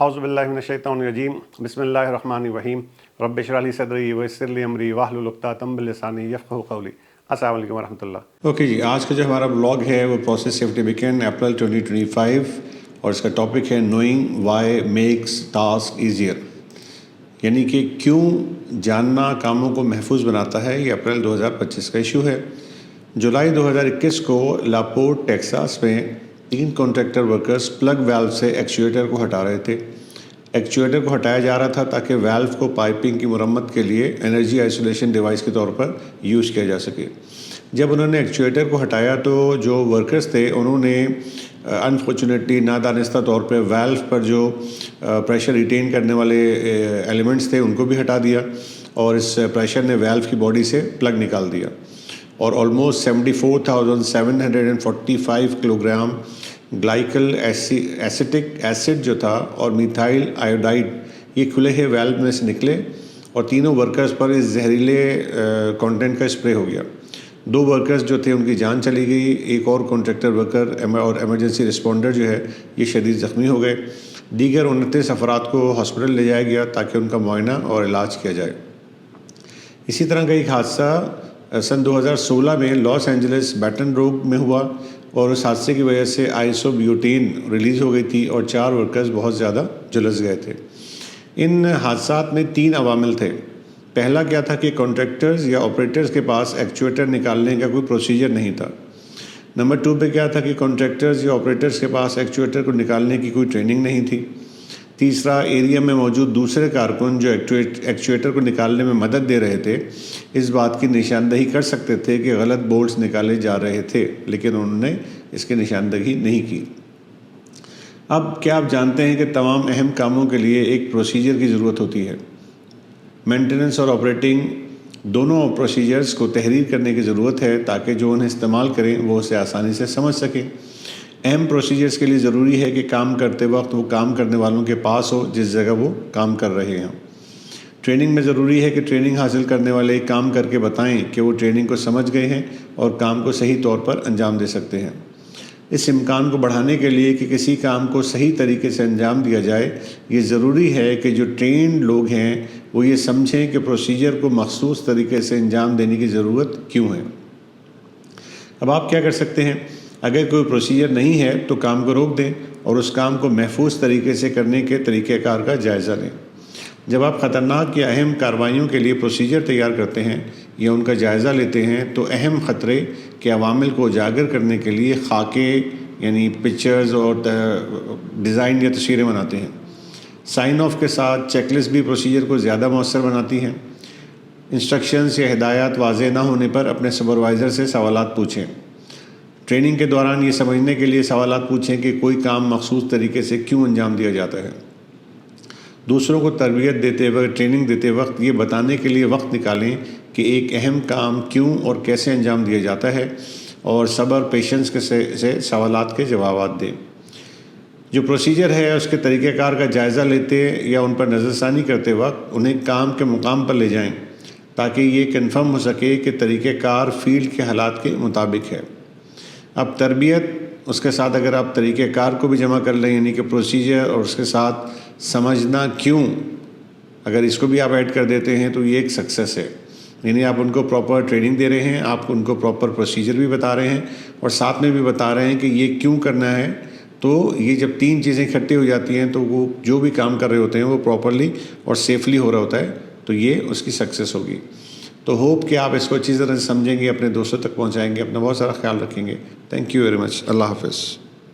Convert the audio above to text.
اعوذ باللہ من الشیطان الرجیم بسم اللہ الرحمن الرحیم رب اشرح لی صدری ویسر لی امری واحلل عقدۃ من لسانی یفقہوا قولی۔ السلام علیکم ورحمۃ اللہ۔ اوکے جی، آج کا جو ہمارا بلاگ ہے وہ پروسیس سیفٹی ویکینڈ اپریل 2025 اور اس کا ٹاپک ہے knowing why makes task easier, یعنی کہ کیوں جاننا کاموں کو محفوظ بناتا ہے۔ یہ اپریل 2025 کا ایشو ہے۔ جولائی 2021 کو لاپورٹ ٹیکساس میں 3 کانٹریکٹر ورکرز پلگ ویلو سے ایکچویٹر کو ہٹا رہے تھے۔ ایکچویٹر کو ہٹایا جا رہا تھا تاکہ ویلو کو پائپنگ کی مرمت کے لیے انرجی آئسولیشن ڈیوائس کے طور پر یوز کیا جا سکے۔ جب انہوں نے ایکچویٹر کو ہٹایا تو جو ورکرز تھے انہوں نے انفارچونیٹلی نادانستہ طور پہ ویلو پر جو پریشر ریٹین کرنے والے ایلیمنٹس تھے ان کو بھی ہٹا دیا، اور اس پریشر نے ویلو کی باڈی سے پلگ نکال دیا، اور almost 74,745 kilo gram گلائکل ascetic acid جو تھا اور میتھائل آیوڈائڈ یہ کھلے ہوئے ویلو میں سے نکلے، اور تینوں ورکرز پر اس زہریلے کانٹینٹ کا اسپرے ہو گیا۔ 2 ورکرز جو تھے ان کی جان چلی گئی، ایک اور کانٹریکٹر ورکر اور ایمرجنسی رسپونڈر جو ہے یہ شدید زخمی ہو گئے۔ دیگر 29 افراد کو ہاسپٹل لے جایا گیا تاکہ ان کا معائنہ اور علاج کیا جائے۔ اسی طرح کا ایک حادثہ سن 2016 میں لاس اینجلس بیٹن روگ میں ہوا، اور اس حادثے کی وجہ سے آئسو بیوٹین ریلیز ہو گئی تھی اور 4 ورکرز بہت زیادہ جلس گئے تھے۔ ان حادثات میں 3 عوامل تھے۔ پہلا کیا تھا کہ کانٹریکٹرز یا آپریٹرز کے پاس ایکچویٹر نکالنے کا کوئی پروسیجر نہیں تھا۔ نمبر 2 پہ کیا تھا کہ کانٹریکٹرز یا آپریٹرز کے پاس ایکچویٹر کو نکالنے کی کوئی ٹریننگ نہیں تھی۔ تیسرا، ایریا میں موجود دوسرے کارکن جو ایکچویٹر کو نکالنے میں مدد دے رہے تھے اس بات کی نشاندہی کر سکتے تھے کہ غلط بولٹس نکالے جا رہے تھے، لیکن انہوں نے اس کی نشاندہی نہیں کی۔ اب کیا آپ جانتے ہیں کہ تمام اہم کاموں کے لیے ایک پروسیجر کی ضرورت ہوتی ہے۔ مینٹیننس اور آپریٹنگ دونوں پروسیجرز کو تحریر کرنے کی ضرورت ہے تاکہ جو انہیں استعمال کریں وہ اسے آسانی سے سمجھ سکیں۔ اہم پروسیجرز کے لیے ضروری ہے کہ کام کرتے وقت وہ کام کرنے والوں کے پاس ہو جس جگہ وہ کام کر رہے ہیں۔ ٹریننگ میں ضروری ہے کہ ٹریننگ حاصل کرنے والے کام کر کے بتائیں کہ وہ ٹریننگ کو سمجھ گئے ہیں اور کام کو صحیح طور پر انجام دے سکتے ہیں۔ اس امکان کو بڑھانے کے لیے کہ کسی کام کو صحیح طریقے سے انجام دیا جائے، یہ ضروری ہے کہ جو ٹرینڈ لوگ ہیں وہ یہ سمجھیں کہ پروسیجر کو مخصوص طریقے سے انجام دینے کی ضرورت کیوں ہے۔ اب آپ کیا کر سکتے ہیں؟ اگر کوئی پروسیجر نہیں ہے تو کام کو روک دیں اور اس کام کو محفوظ طریقے سے کرنے کے طریقہ کار کا جائزہ لیں۔ جب آپ خطرناک یا اہم کارروائیوں کے لیے پروسیجر تیار کرتے ہیں یا ان کا جائزہ لیتے ہیں تو اہم خطرے کے عوامل کو اجاگر کرنے کے لیے خاکے یعنی پکچرز اور ڈیزائن یا تصویریں بناتے ہیں۔ سائن آف کے ساتھ چیک لسٹ بھی پروسیجر کو زیادہ مؤثر بناتی ہیں۔ انسٹرکشنز یا ہدایات واضح نہ ہونے پر اپنے سپروائزر سے سوالات پوچھیں۔ ٹریننگ کے دوران یہ سمجھنے کے لیے سوالات پوچھیں کہ کوئی کام مخصوص طریقے سے کیوں انجام دیا جاتا ہے۔ دوسروں کو تربیت دیتے وقت، ٹریننگ دیتے وقت یہ بتانے کے لیے وقت نکالیں کہ ایک اہم کام کیوں اور کیسے انجام دیا جاتا ہے، اور صبر پیشنس سے سوالات کے جوابات دیں۔ جو پروسیجر ہے اس کے طریقہ کار کا جائزہ لیتے یا ان پر نظر ثانی کرتے وقت انہیں کام کے مقام پر لے جائیں تاکہ یہ کنفرم ہو سکے کہ طریقہ کار فیلڈ کے حالات کے مطابق ہے۔ اب تربیت، اس کے ساتھ اگر آپ طریقہ کار کو بھی جمع کر لیں یعنی کہ پروسیجر اور اس کے ساتھ سمجھنا کیوں، اگر اس کو بھی آپ ایڈ کر دیتے ہیں تو یہ ایک سکسیس ہے۔ یعنی آپ ان کو پراپر ٹریننگ دے رہے ہیں، آپ ان کو پراپر پروسیجر بھی بتا رہے ہیں اور ساتھ میں بھی بتا رہے ہیں کہ یہ کیوں کرنا ہے۔ تو یہ جب 3 چیزیں اکٹھی ہو جاتی ہیں تو وہ جو بھی کام کر رہے ہوتے ہیں وہ پراپرلی اور سیفلی ہو رہا ہوتا ہے، تو یہ اس کی سکسیس ہوگی۔ تو ہوپ کہ آپ اس کو اچھی طرح سے سمجھیں گے، اپنے دوستوں تک پہنچائیں گے، اپنا بہت سارا خیال رکھیں گے۔ Thank you very much. اللہ حافظ۔